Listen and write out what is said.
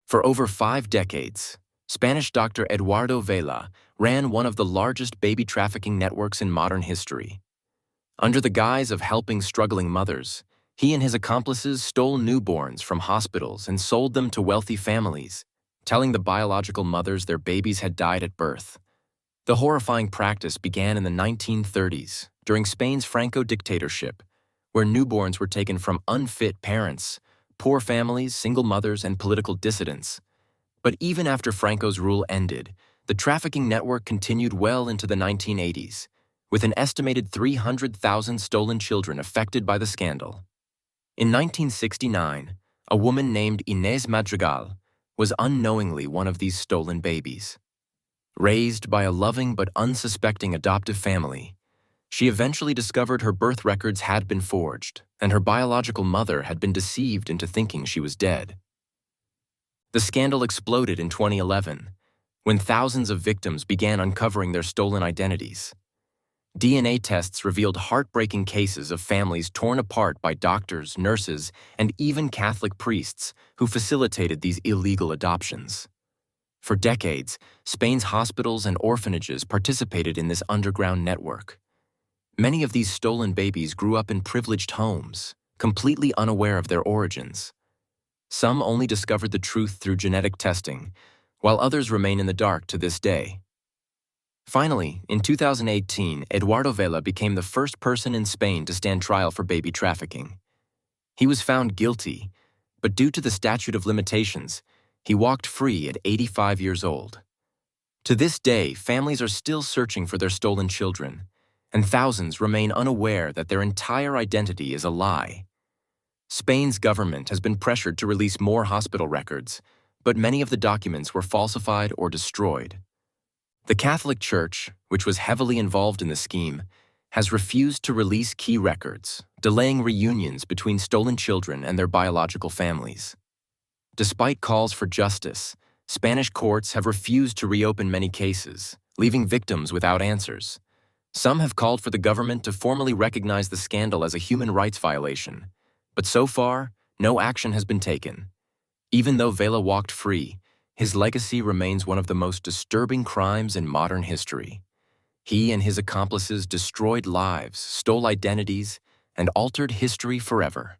For over 5 decades, Spanish doctor Eduardo Vela ran one of the largest baby trafficking networks in modern history. Under the guise of helping struggling mothers, he and his accomplices stole newborns from hospitals and sold them to wealthy families, telling the biological mothers their babies had died at birth. The horrifying practice began in the 1930s, during Spain's Franco dictatorship, where newborns were taken from unfit parents, poor families, single mothers, and political dissidents. But even after Franco's rule ended, the trafficking network continued well into the 1980s, with an estimated 300,000 stolen children affected by the scandal. In 1969, a woman named Inés Madrigal was unknowingly one of these stolen babies. Raised by a loving but unsuspecting adoptive family, she eventually discovered her birth records had been forged, and her biological mother had been deceived into thinking she was dead. The scandal exploded in 2011, when thousands of victims began uncovering their stolen identities. DNA tests revealed heartbreaking cases of families torn apart by doctors, nurses, and even Catholic priests who facilitated these illegal adoptions. For decades, Spain's hospitals and orphanages participated in this underground network. Many of these stolen babies grew up in privileged homes, completely unaware of their origins. Some only discovered the truth through genetic testing, while others remain in the dark to this day. Finally, in 2018, Eduardo Vela became the first person in Spain to stand trial for baby trafficking. He was found guilty, but due to the statute of limitations, he walked free at 85 years old. To this day, families are still searching for their stolen children, and thousands remain unaware that their entire identity is a lie. Spain's government has been pressured to release more hospital records, but many of the documents were falsified or destroyed. The Catholic Church, which was heavily involved in the scheme, has refused to release key records, delaying reunions between stolen children and their biological families. Despite calls for justice, Spanish courts have refused to reopen many cases, leaving victims without answers. Some have called for the government to formally recognize the scandal as a human rights violation, but so far, no action has been taken. Even though Vela walked free, his legacy remains one of the most disturbing crimes in modern history. He and his accomplices destroyed lives, stole identities, and altered history forever.